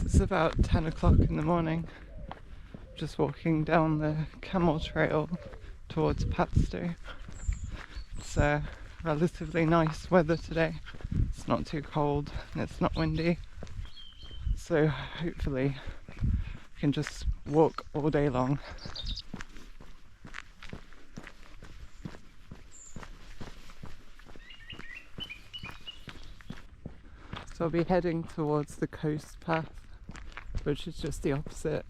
It's about 10 o'clock in the morning. Just walking down the camel trail towards Padstow. It's relatively nice weather today. It's not too cold and it's not windy. So hopefully I can just walk all day long. So I'll be heading towards the coast path, which is just the opposite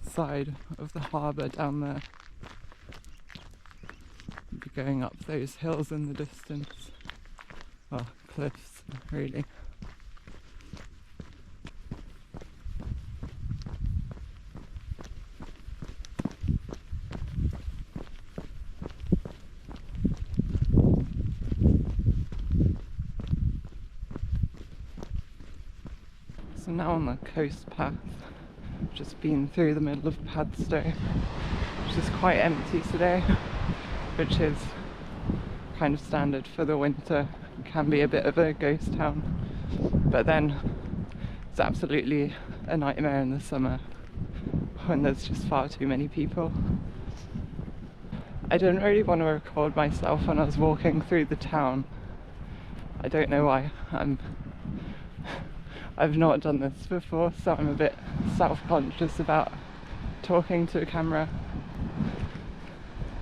side of the harbour down there. I'll be going up those hills in the distance. Well, cliffs, really. So now on the coast path, just been through the middle of Padstow, which is quite empty today, which is kind of standard for the winter. It can be a bit of a ghost town, but then it's absolutely a nightmare in the summer when there's just far too many people. I didn't really want to record myself when I was walking through the town. I don't know why. I've not done this before, so I'm a bit self-conscious about talking to a camera.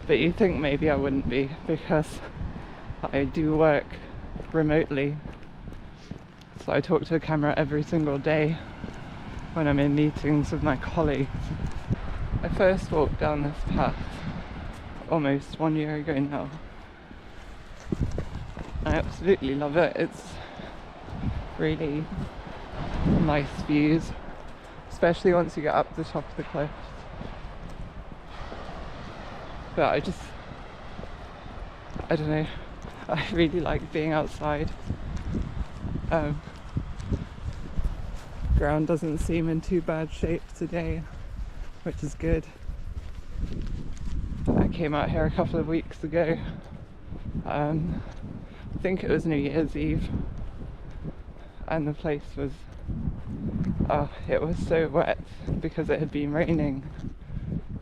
But you'd think maybe I wouldn't be, because I do work remotely. So I talk to a camera every single day when I'm in meetings with my colleagues. I first walked down this path almost 1 year ago now. I absolutely love it. It's really nice views, especially once you get up the top of the cliff. But I don't know, I really like being outside. Ground doesn't seem in too bad shape today, which is good. I came out here a couple of weeks ago. I think it was New Year's Eve, and the place was it was so wet because it had been raining,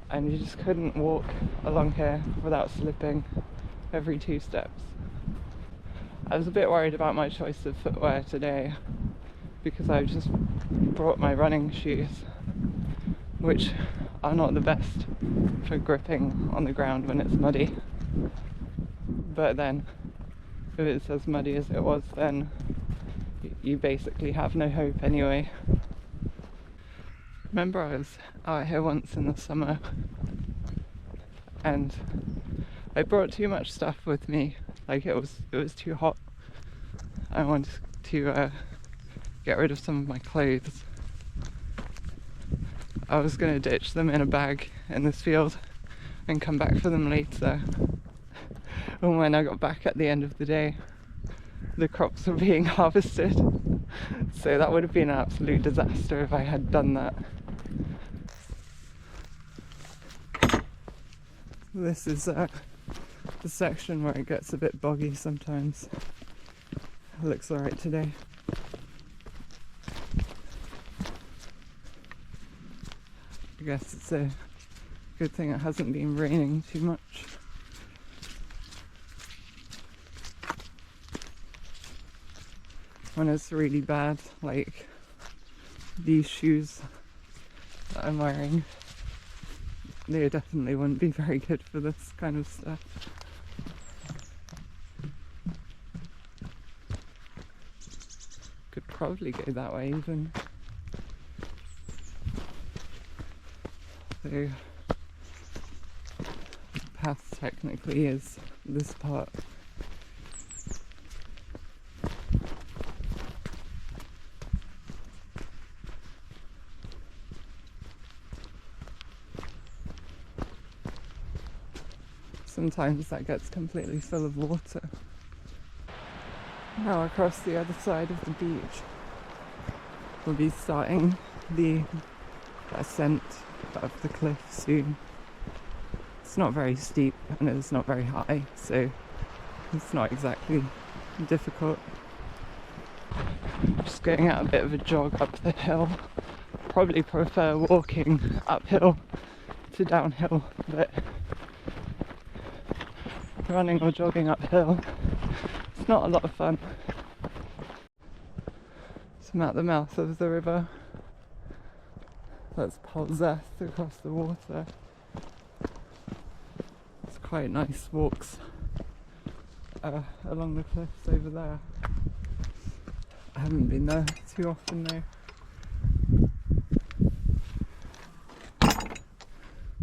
and you just couldn't walk along here without slipping every 2 steps. I was a bit worried about my choice of footwear today because I just brought my running shoes, which are not the best for gripping on the ground when it's muddy. But then, if it's as muddy as it was then, you basically have no hope anyway. Remember, I was out here once in the summer and I brought too much stuff with me. Like it was too hot. I wanted to get rid of some of my clothes. I was going to ditch them in a bag in this field and come back for them later. And when I got back at the end of the day, the crops were being harvested. So that would have been an absolute disaster if I had done that. This is the section where it gets a bit boggy sometimes. It looks alright today. I guess it's a good thing it hasn't been raining too much. When it's really bad, like these shoes that I'm wearing, they definitely wouldn't be very good for this kind of stuff. Could probably go that way even. So the path technically is this part. Sometimes that gets completely full of water. Now across the other side of the beach, we'll be starting the ascent of the cliff soon. It's not very steep and it's not very high, so it's not exactly difficult. Just going out a bit of a jog up the hill probably prefer walking uphill to downhill, but running or jogging uphill, it's not a lot of fun. So I'm at the mouth of the river. That's Polzeth across the water. It's quite nice walks along the cliffs over there. I haven't been there too often though.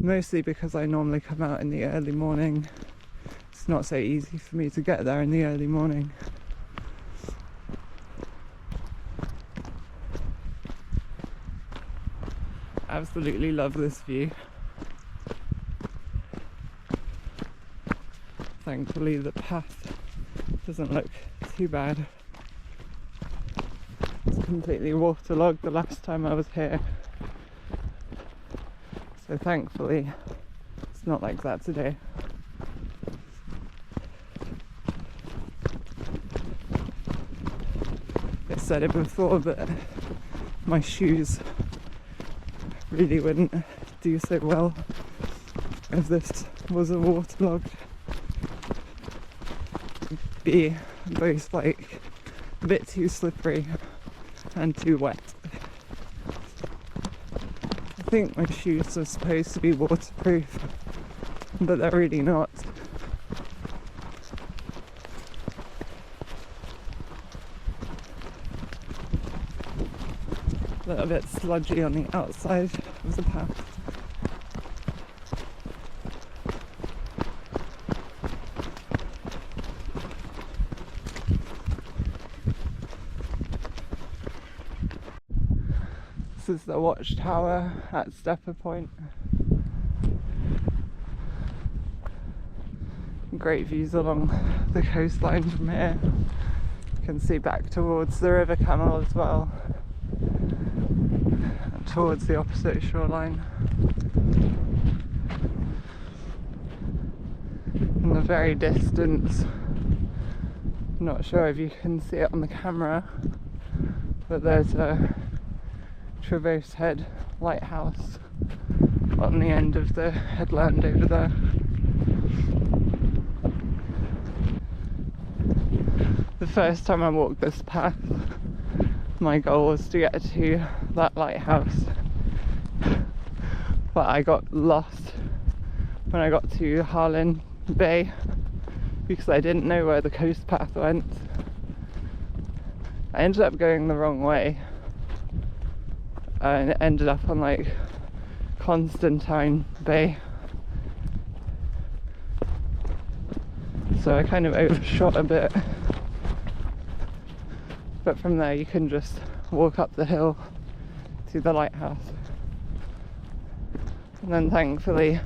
Mostly because I normally come out in the early morning. It's not so easy for me to get there in the early morning. Absolutely love this view. Thankfully the path doesn't look too bad. It's completely waterlogged the last time I was here. So thankfully it's not like that today. I said it before, but my shoes really wouldn't do so well if this was a waterlogged. It'd be both like a bit too slippery and too wet. I think my shoes are supposed to be waterproof, but they're really not. A little bit sludgy on the outside of the path. This is the watchtower at Stepper Point. Great views along the coastline from here. You can see back towards the River Camel as well, and towards the opposite shoreline. In the very distance, not sure if you can see it on the camera, but there's a Traverse Head lighthouse on the end of the headland over there. The first time I walked this path, my goal was to get to that lighthouse, but I got lost when I got to Harlyn Bay because I didn't know where the coast path went. I ended up going the wrong way and it ended up on like Constantine Bay, so I kind of overshot a bit, but from there you can just walk up the hill to the lighthouse, and then thankfully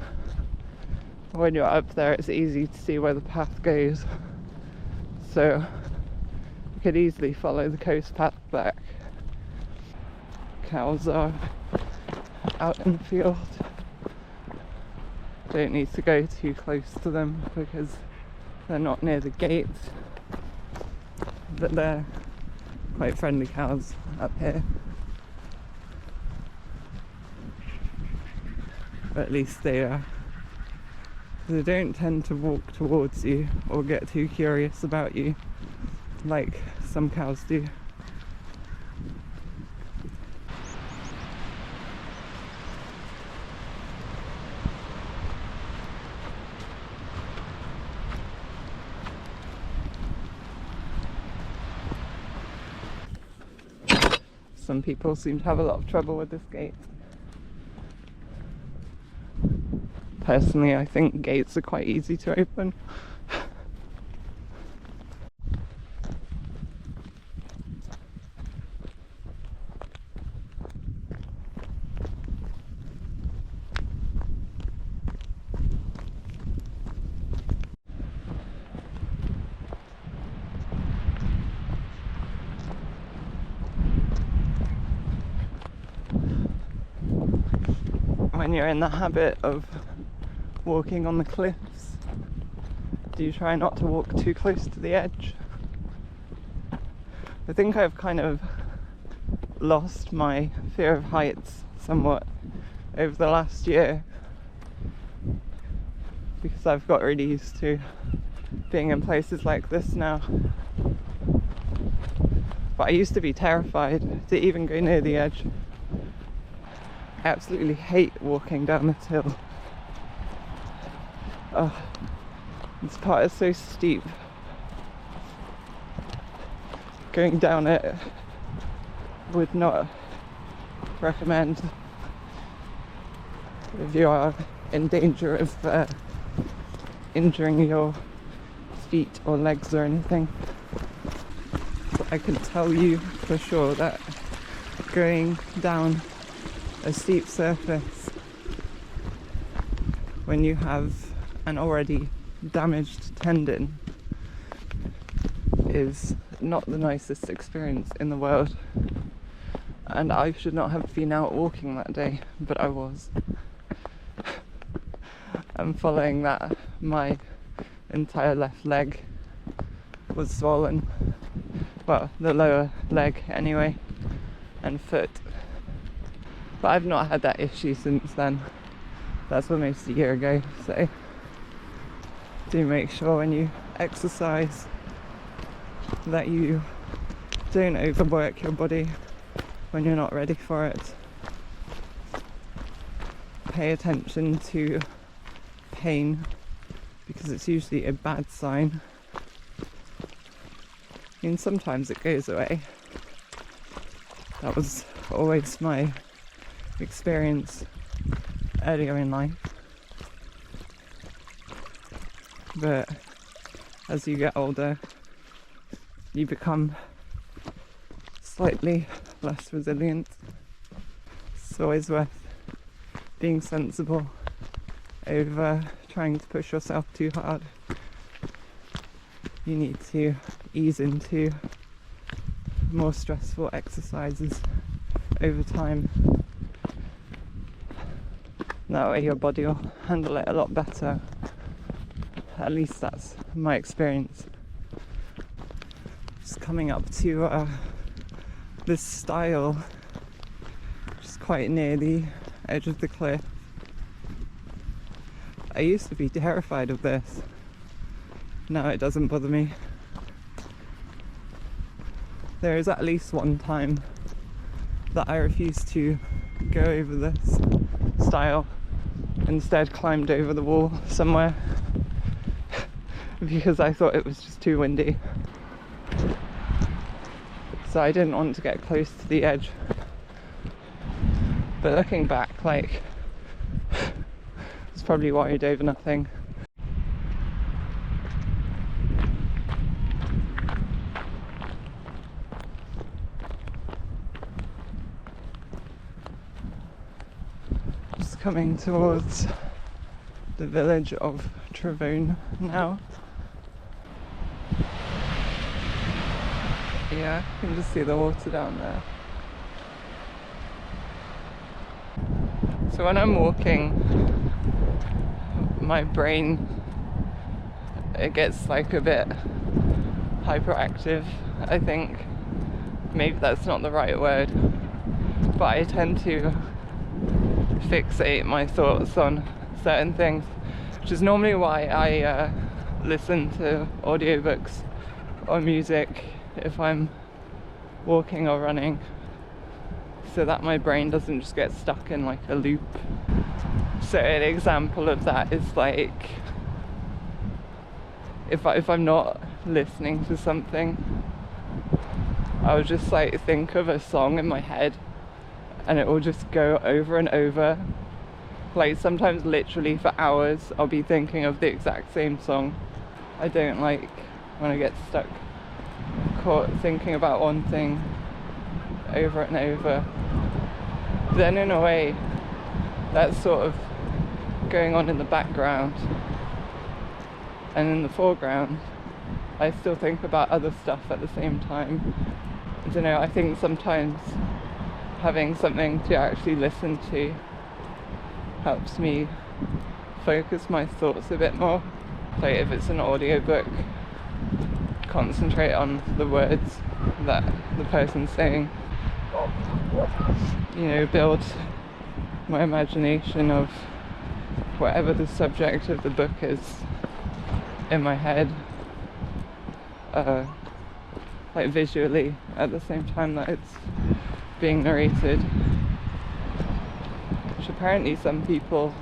when you're up there it's easy to see where the path goes, so you could easily follow the coast path back. Cows are out in the field. Don't need to go too close to them because they're not near the gate, but they're quite friendly cows up here. Or at least they are. They don't tend to walk towards you or get too curious about you like some cows do. Some people seem to have a lot of trouble with this gate. Personally, I think gates are quite easy to open. When you're in the habit of walking on the cliffs, do you try not to walk too close to the edge? I think I've kind of lost my fear of heights somewhat over the last year, because I've got really used to being in places like this now. But I used to be terrified to even go near the edge. I absolutely hate walking down this hill. Oh, this part is so steep. Going down it would not recommend if you are in danger of injuring your feet or legs or anything. But I can tell you for sure that going down a steep surface when you have an already damaged tendon is not the nicest experience in the world. And I should not have been out walking that day, but I was. And following that, my entire left leg was swollen. Well, the lower leg anyway, and foot. But I've not had that issue since then. That's almost a year ago, so do make sure when you exercise that you don't overwork your body when you're not ready for it. Pay attention to pain, because it's usually a bad sign. I mean, sometimes it goes away. That was always my experience earlier in life. But as you get older, you become slightly less resilient. It's always worth being sensible over trying to push yourself too hard. You need to ease into more stressful exercises over time. That way your body will handle it a lot better. At least that's my experience. Just coming up to this stile, which is quite near the edge of the cliff. I used to be terrified of this. Now it doesn't bother me. There is at least one time that I refused to go over this stile, instead climbed over the wall somewhere because I thought it was just too windy. So I didn't want to get close to the edge. But looking back, like, it's probably worried over nothing. Just coming towards the village of Trevone now. Yeah, you can just see the water down there. So when I'm walking, my brain, it gets like a bit hyperactive, I think. Maybe that's not the right word, but I tend to fixate my thoughts on certain things, which is normally why I listen to audiobooks or music if I'm walking or running, so that my brain doesn't just get stuck in like a loop. So an example of that is like if I'm not listening to something, I'll just like think of a song in my head and it will just go over and over. Like sometimes literally for hours I'll be thinking of the exact same song. I don't like when I get stuck caught thinking about one thing over and over. Then in a way that's sort of going on in the background, and in the foreground I still think about other stuff at the same time. I don't know, I think sometimes having something to actually listen to helps me focus my thoughts a bit more. Like if it's an audiobook, concentrate on the words that the person's saying. you know, build my imagination of whatever the subject of the book is in my head, like visually, at the same time that it's being narrated, which apparently some people's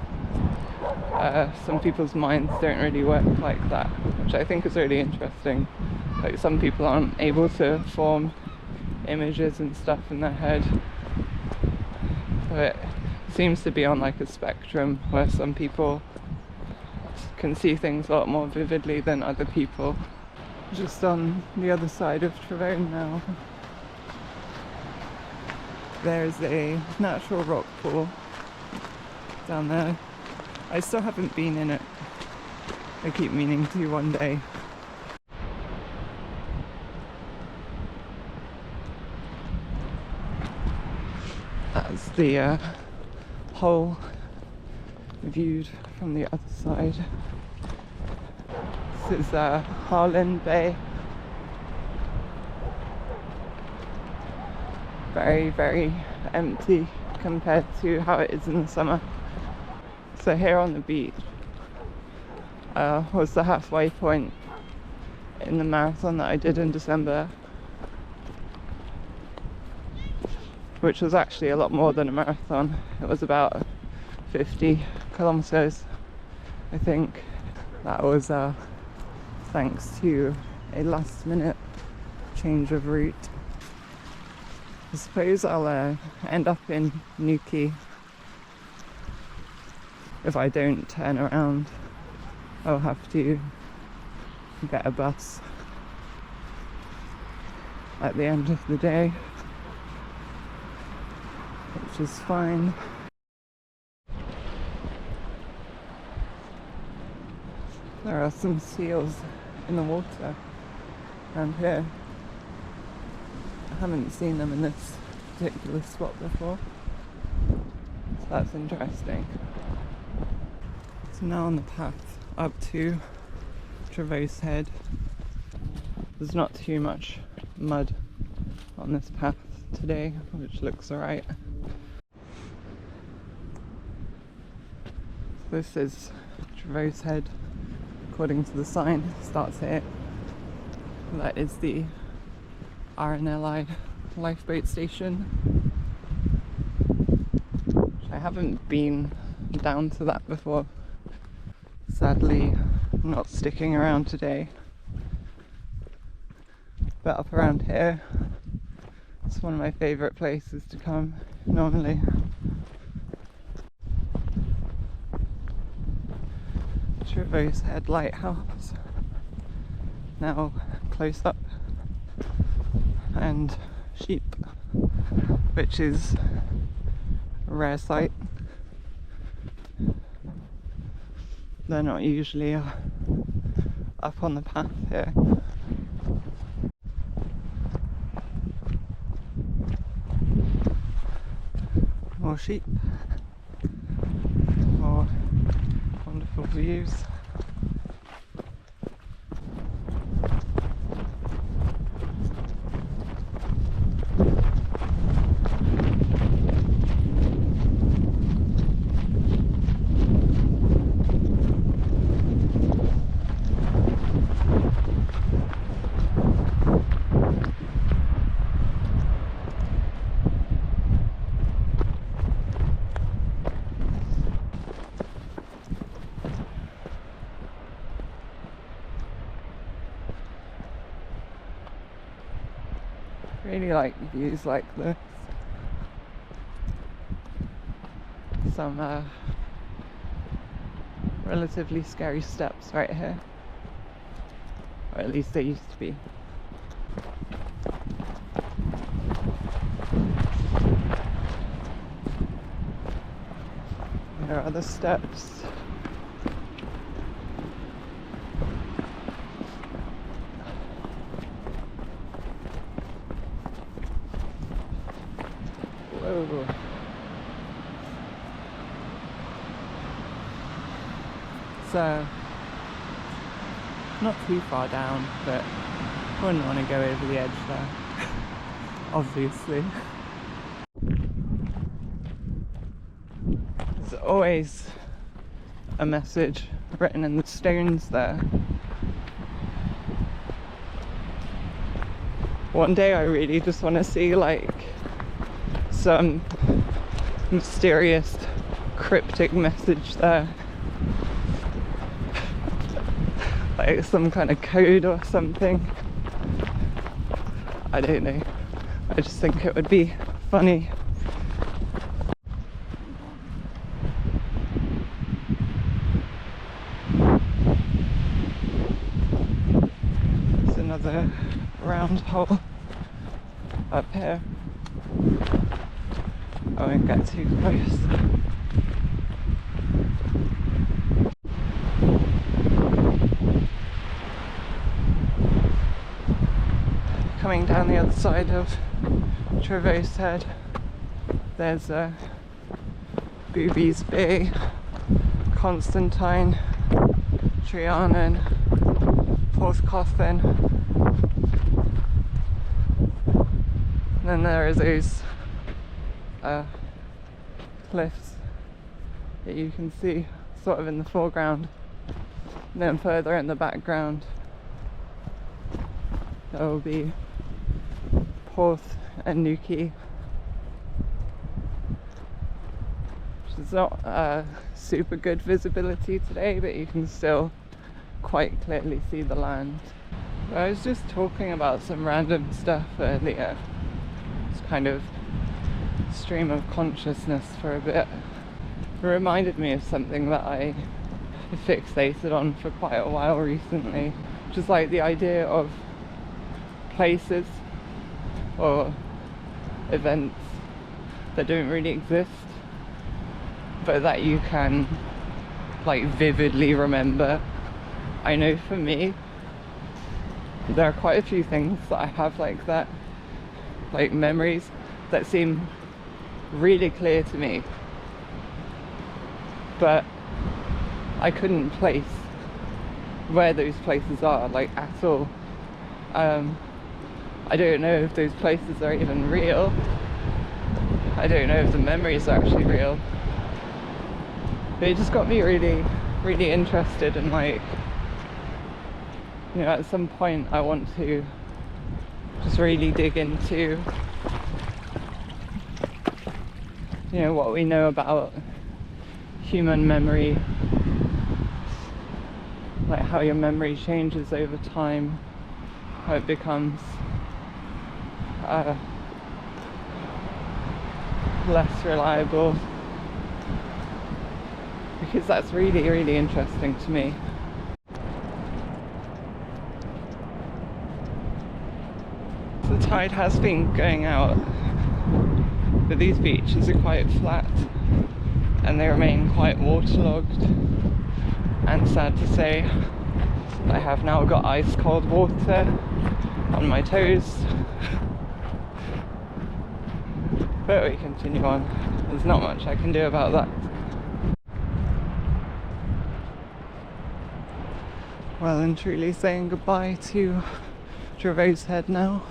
minds don't really work like that, which I think is really interesting. Like, some people aren't able to form images and stuff in their head, but it seems to be on like a spectrum where some people can see things a lot more vividly than other people. Just on the other side of Trevone now, there's a natural rock pool down there. I still haven't been in it. I keep meaning to one day. That's the hole viewed from the other side. This is Harlan Bay. Very, very empty compared to how it is in the summer. So here on the beach was the halfway point in the marathon that I did in December, which was actually a lot more than a marathon. It was about 50 kilometers, I think. That was thanks to a last minute change of route. I suppose I'll end up in Newquay. If I don't turn around, I'll have to get a bus at the end of the day, which is fine. There are some seals in the water around here. I haven't seen them in this particular spot before, so that's interesting. So now on the path up to Traverse Head. There's not too much mud on this path today, which looks alright. This is Traverse Head, according to the sign. It starts here. That is the RNLI lifeboat station. I haven't been down to that before. Sadly, not sticking around today. But up around here, it's one of my favourite places to come normally. Traverse Head Lighthouse, now close up, and sheep, which is a rare sight. They're not usually up on the path here. More sheep, more wonderful views. Really like views like this. Some relatively scary steps right here, or at least they used to be. There are the steps. Whoa. So, not too far down, but wouldn't want to go over the edge there, obviously. There's always a message written in the stones there. One day I really just want to see like some mysterious cryptic message there, like some kind of code or something. I don't know, I just think it would be funny. There's another round hole up here. I won't get too close. Coming down the other side of Traverse Head, there's Boobies Bay, Constantine, Trianon, Porthcoffin. And then there is those cliffs that you can see sort of in the foreground, and then further in the background there will be Porth and Newquay, which is not super good visibility today, but you can still quite clearly see the land. I was just talking about some random stuff earlier. It's kind of stream of consciousness for a bit. It reminded me of something that I fixated on for quite a while recently, which is like the idea of places or events that don't really exist, but that you can like vividly remember. I know for me there are quite a few things that I have like that, like memories that seem really clear to me, but I couldn't place where those places are, like, at all. I don't know if those places are even real. I don't know if the memories are actually real. But it just got me really, really interested in, like, you know, at some point I want to just really dig into, you know, what we know about human memory, like how your memory changes over time, how it becomes less reliable, because that's really, really interesting to me. The tide has been going out, but these beaches are quite flat and they remain quite waterlogged, and sad to say I have now got ice cold water on my toes. But we continue on, there's not much I can do about that. Well and truly saying goodbye to Traverse Head now.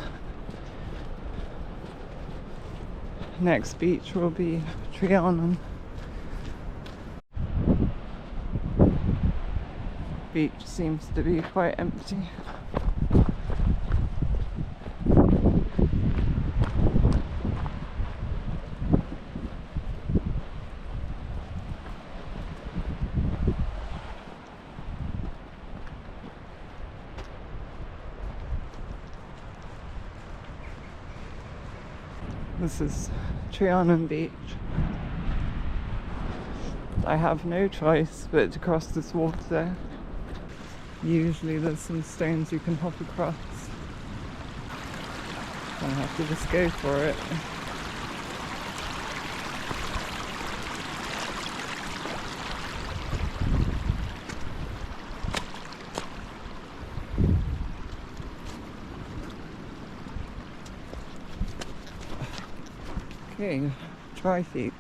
Next beach will be Trianon. Beach seems to be quite empty. This is Trianon Beach. I have no choice but to cross this water. Usually there's some stones you can hop across. I have to just go for it. Okay, dry feet.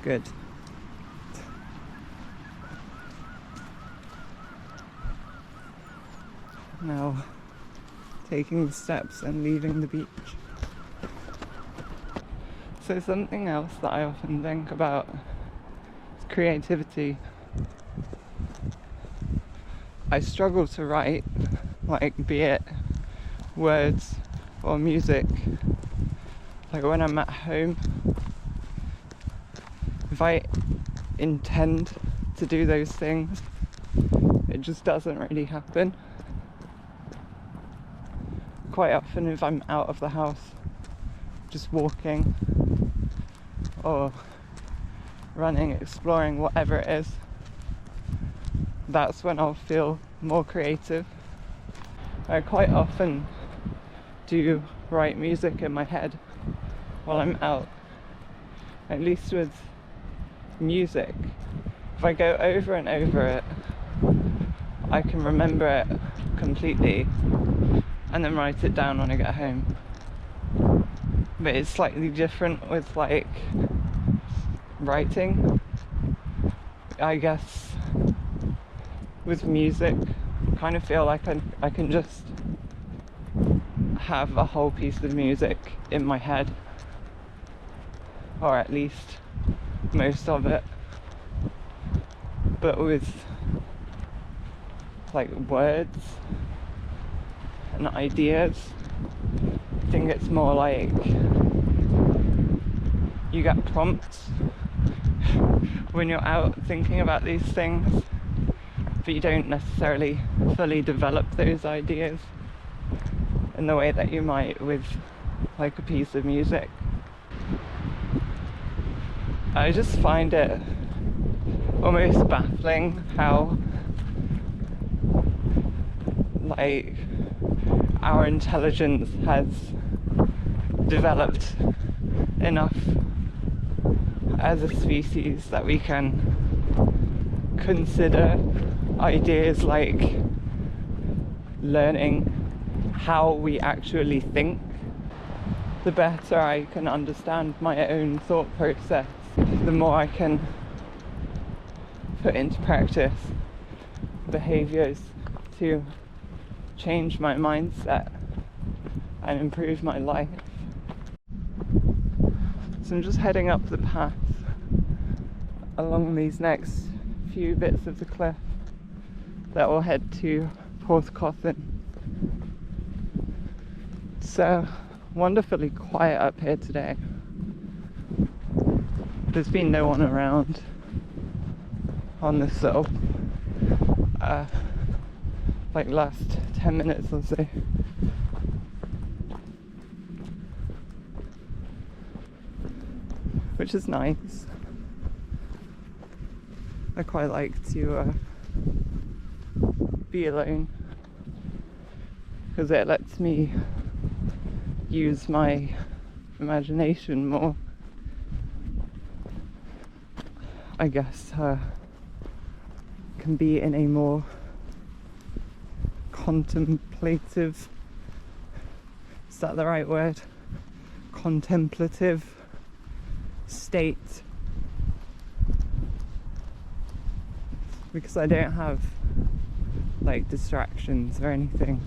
Good. Now taking the steps and leaving the beach. So something else that I often think about is creativity. I struggle to write, like, be it words or music. Like when I'm at home, if I intend to do those things, it just doesn't really happen. Quite often if I'm out of the house, just walking or running, exploring, whatever it is, that's when I'll feel more creative. I quite often do write music in my head while I'm out. At least with music, if I go over and over it, I can remember it completely and then write it down when I get home. But it's slightly different with, like, writing. I guess with music, I kind of feel like I can just have a whole piece of music in my head, or at least most of it. But with, like, words and ideas, I think it's more like you get prompts when you're out thinking about these things, but you don't necessarily fully develop those ideas in the way that you might with, like, a piece of music. I just find it almost baffling how, like, our intelligence has developed enough as a species that we can consider ideas like learning how we actually think. The better I can understand my own thought process, the more I can put into practice behaviours to change my mindset and improve my life. So I'm just heading up the path along these next few bits of the cliff that will head to Porthcothan. So wonderfully quiet up here today. There's been no one around on this sort of like last 10 minutes or so. Which is nice. I quite like to be alone because it lets me use my imagination more. I guess can be in a more contemplative, is that the right word? Contemplative state, because I don't have, like, distractions or anything.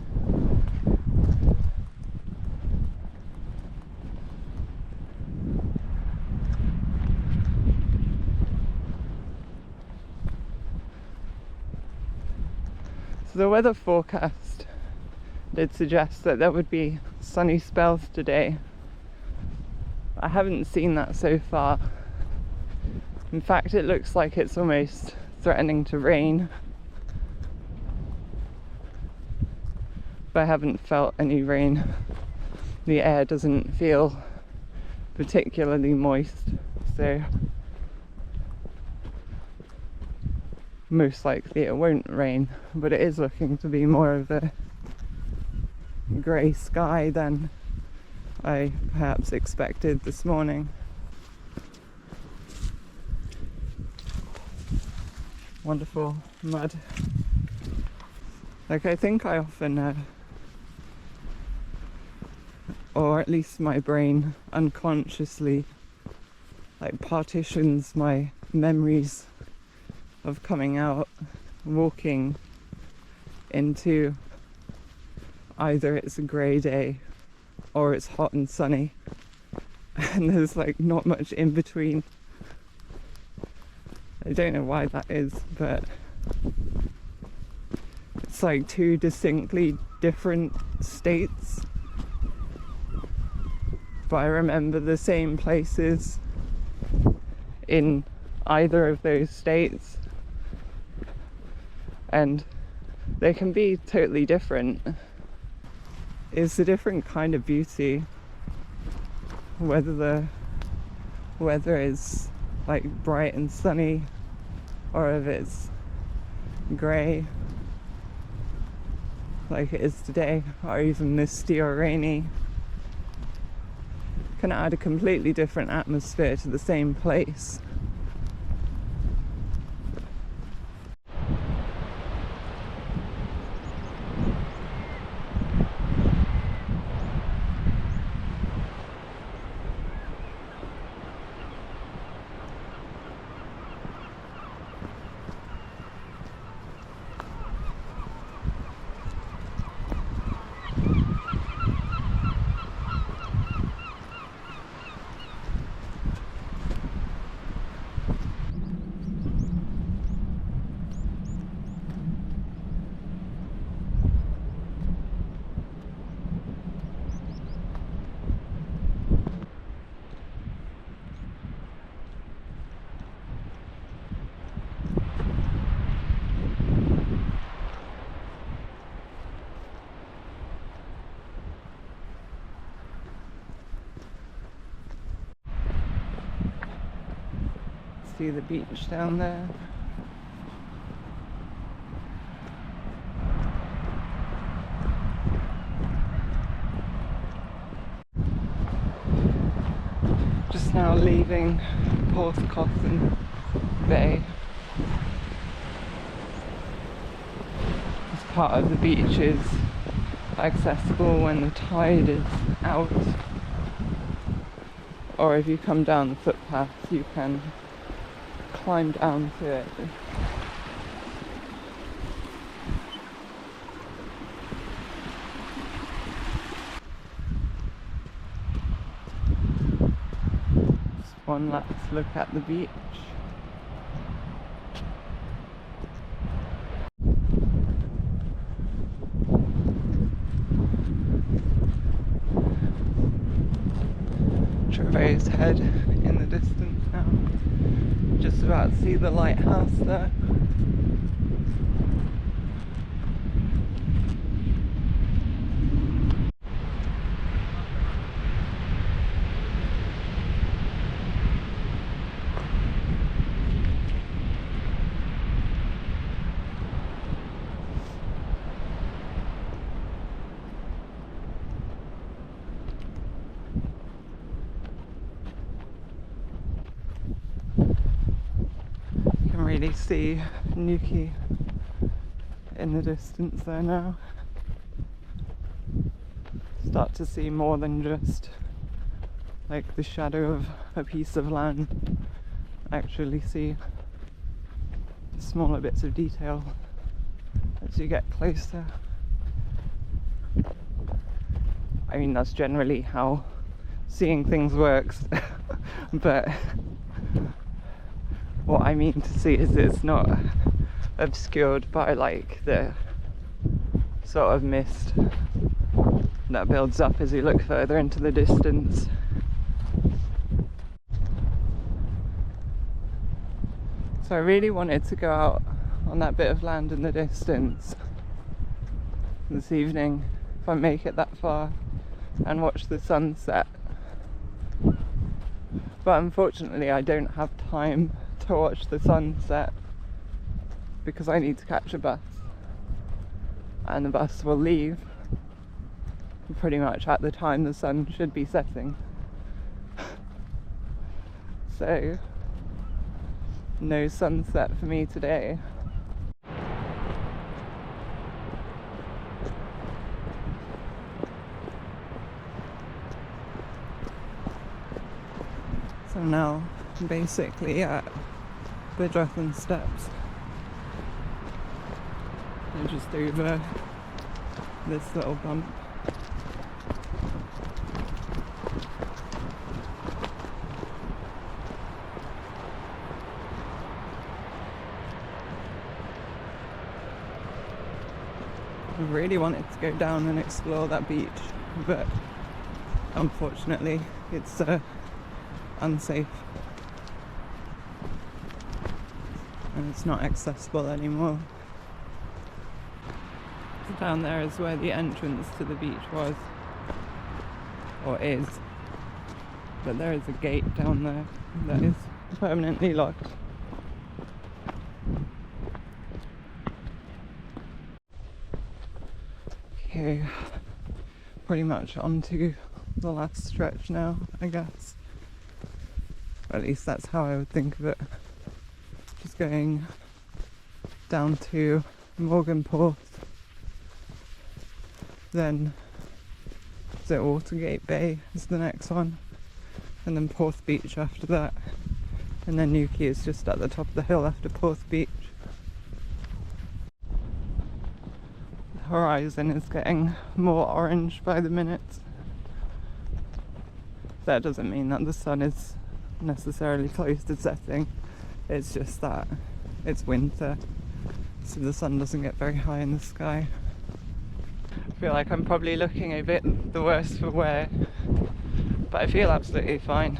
So the weather forecast did suggest that there would be sunny spells today. I haven't seen that so far. In fact, it looks like it's almost threatening to rain. But I haven't felt any rain. The air doesn't feel particularly moist, so most likely it won't rain, but it is looking to be more of a grey sky than I perhaps expected this morning. Wonderful mud. Like, I think I often or at least my brain unconsciously, like, partitions my memories of coming out walking into either it's a grey day or it's hot and sunny. and there's like not much in between. I don't know why that is, but it's like two distinctly different states, but I remember the same places in either of those states, and they can be totally different. It's a different kind of beauty, whether the weather is like bright and sunny or if it's grey like it is today, or even misty or rainy. Can add a completely different atmosphere to the same place. See the beach down there. Just now leaving Porthcothan Bay. This part of the beach is accessible when the tide is out, or if you come down the footpath you can climb down to it. Just one last look at the beach. Trevose Head in the distance now. Just about to see the lighthouse there. Really see Newquay in the distance there now. Start to see more than just like the shadow of a piece of land. Actually see smaller bits of detail as you get closer. I mean, that's generally how seeing things works, but what I mean to see is it's not obscured by like the sort of mist that builds up as you look further into the distance. So I really wanted to go out on that bit of land in the distance this evening, if I make it that far, and watch the sunset. But unfortunately I don't have time to watch the sunset because I need to catch a bus, and the bus will leave pretty much at the time the sun should be setting. So no sunset for me today. So now basically at Bridgerton steps, and just over this little bump. I really wanted to go down and explore that beach, but unfortunately it's unsafe and it's not accessible anymore. Down there is where the entrance to the beach was, or is, but there is a gate down there that is permanently locked. Okay, pretty much onto the last stretch now, I guess. Or at least that's how I would think of it. Just going down to Morganport, then Watergate Bay is the next one, and then Porth Beach after that, and then Newquay is just at the top of the hill after Porth Beach. The horizon is getting more orange by the minute. That doesn't mean that the sun is necessarily close to setting, it's just that it's winter, so the sun doesn't get very high in the sky. I feel like I'm probably looking a bit the worse for wear, but I feel absolutely fine.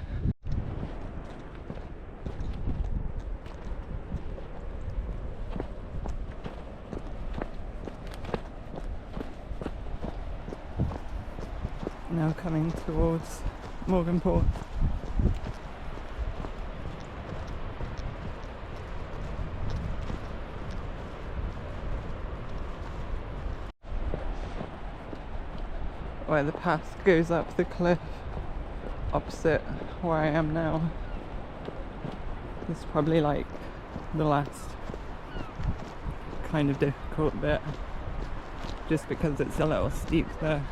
Now coming towards Morganport. Where the path goes up the cliff opposite where I am now. It's probably like the last kind of difficult bit, just because it's a little steep there.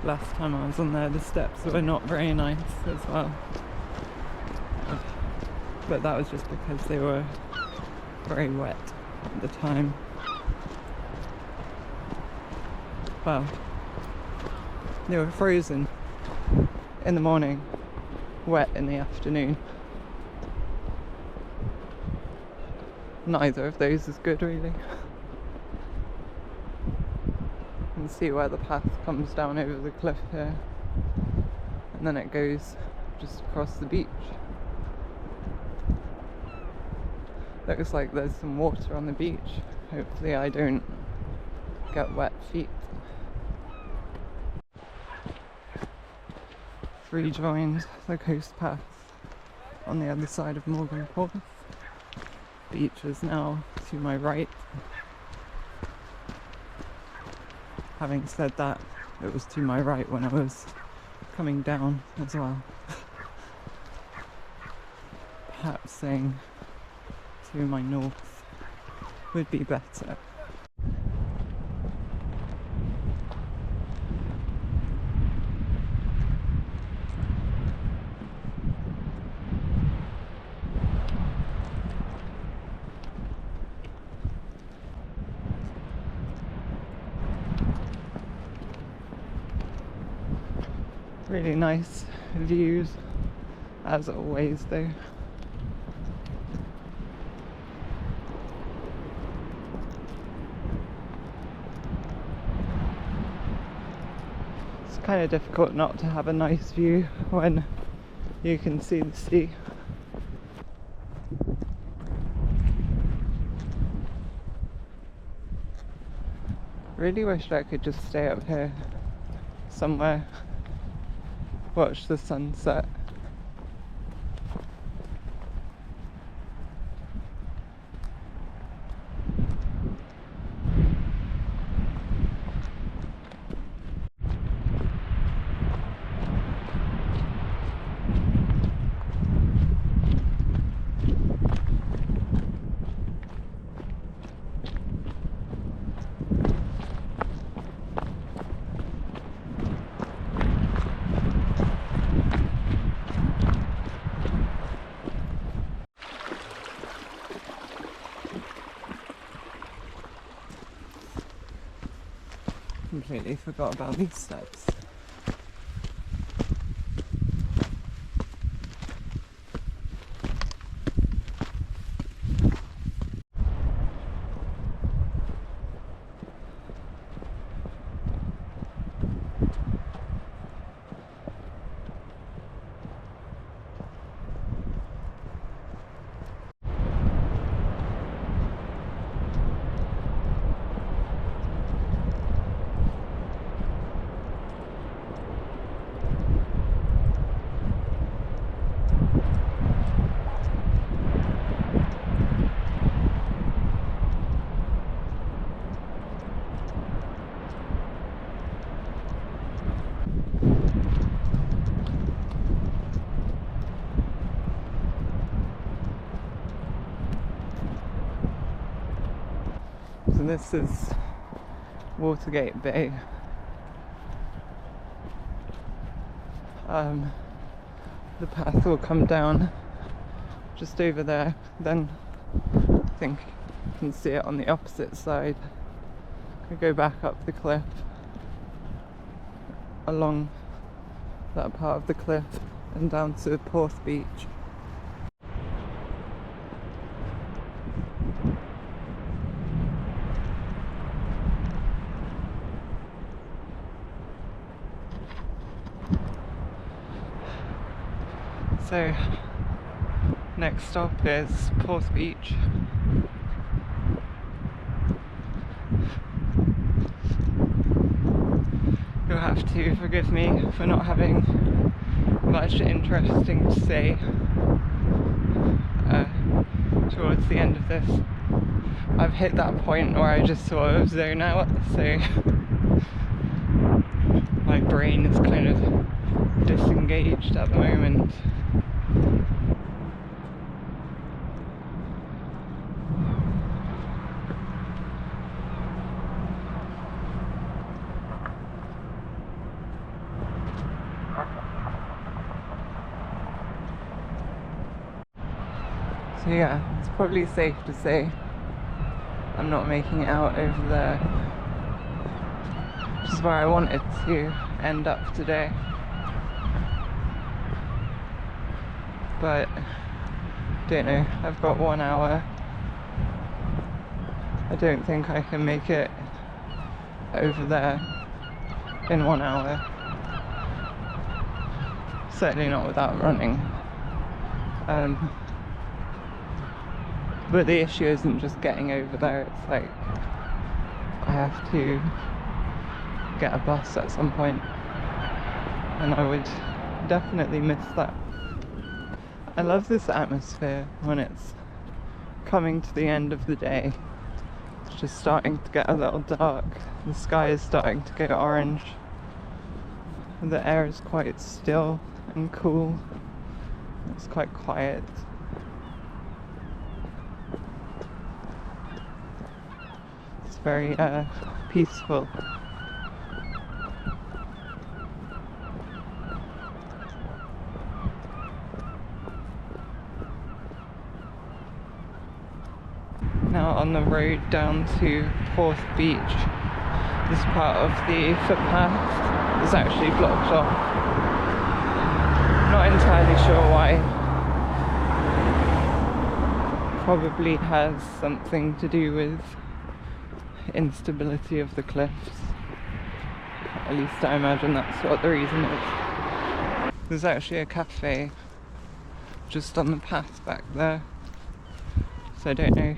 Last time I was on there, the steps were not very nice as well, but that was just because they were very wet at the time. Well, they were frozen in the morning, wet in the afternoon. Neither of those is good, really. You can see where the path comes down over the cliff here, and then it goes just across the beach. Looks like there's some water on the beach. Hopefully I don't get wet feet. Rejoined the coast path on the other side of Morganport. Beach is now to my right. Having said that, it was to my right when I was coming down as well. Perhaps saying to my north would be better. Really nice views, as always though. It's kind of difficult not to have a nice view when you can see the sea. Really wished I could just stay up here somewhere, watch the sunset. Completely forgot about these steps. So this is Watergate Bay. The path will come down just over there, then I think you can see it on the opposite side. I go back up the cliff, along that part of the cliff and down to Porth Beach. So next stop is Porth Beach. You'll have to forgive me for not having much interesting to say towards the end of this. I've hit that point where I just sort of zone out, so my brain is kind of disengaged at the moment. So yeah, it's probably safe to say I'm not making it out over there, which is where I wanted to end up today. But don't know, I've got 1 hour. I don't think I can make it over there in 1 hour. Certainly not without running. But the issue isn't just getting over there, it's like I have to get a bus at some point, and I would definitely miss that. I love this atmosphere when it's coming to the end of the day. It's just starting to get a little dark, the sky is starting to go orange, and the air is quite still and cool. It's quite quiet. It's very peaceful. Now on the road down to Porth Beach, this part of the footpath is actually blocked off. Not entirely sure why. Probably has something to do with instability of the cliffs. At least I imagine that's what the reason is. There's actually a cafe just on the path back there, so I don't know.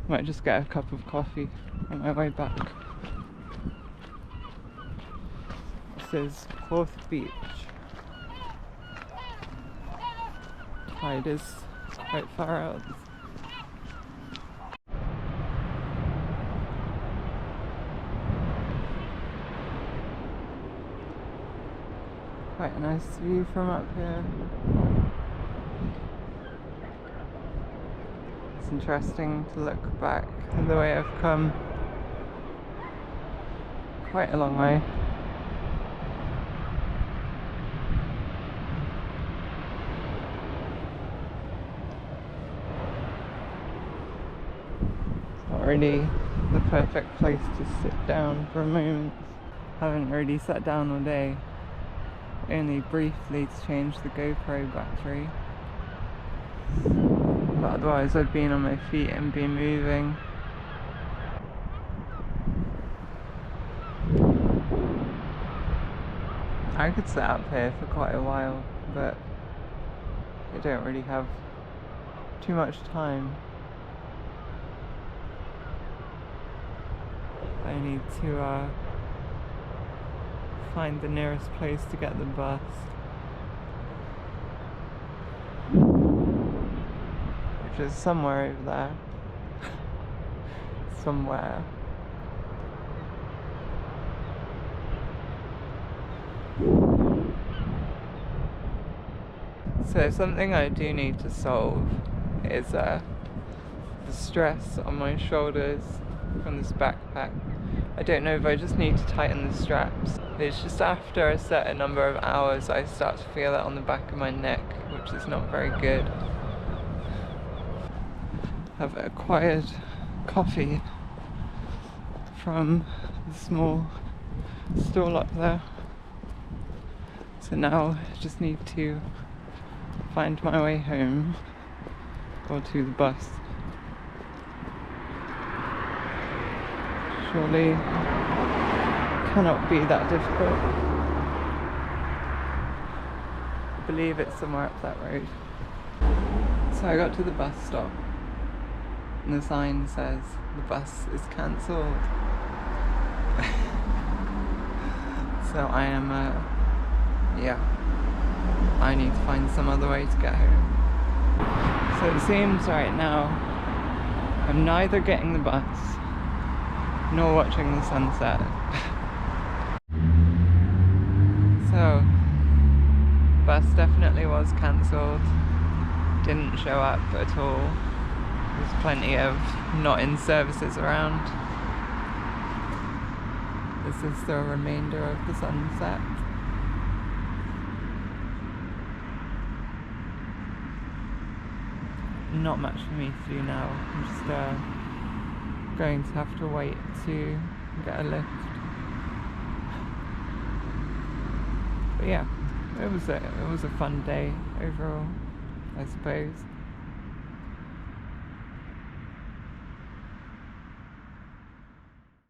Might just get a cup of coffee on my way back. This is Porth Beach. Tide is quite far out. Quite a nice view from up here. It's interesting to look back at the way I've come. Quite a long way. It's not really the perfect place to sit down for a moment. Haven't really sat down all day. Only briefly to change the GoPro battery. But otherwise I've been on my feet and been moving. I could sit up here for quite a while, but I don't really have too much time. I need to find the nearest place to get the bus. Which is somewhere over there. Somewhere. So something I do need to solve is the stress on my shoulders from this backpack. I don't know if I just need to tighten the straps. It's just after a certain number of hours I start to feel it on the back of my neck, which is not very good. I've acquired coffee from the small stall up there. So now I just need to find my way home or to the bus. Surely cannot be that difficult. I believe it's somewhere up that road. So I got to the bus stop and the sign says the bus is cancelled. So I am, I need to find some other way to get home. So it seems right now I'm neither getting the bus nor watching the sunset. So, bus definitely was cancelled, didn't show up at all. There's plenty of not in services around. This is the remainder of the sunset. Not much for me to do now. I'm just going to have to wait to get a lift. But yeah, it was a fun day overall, I suppose.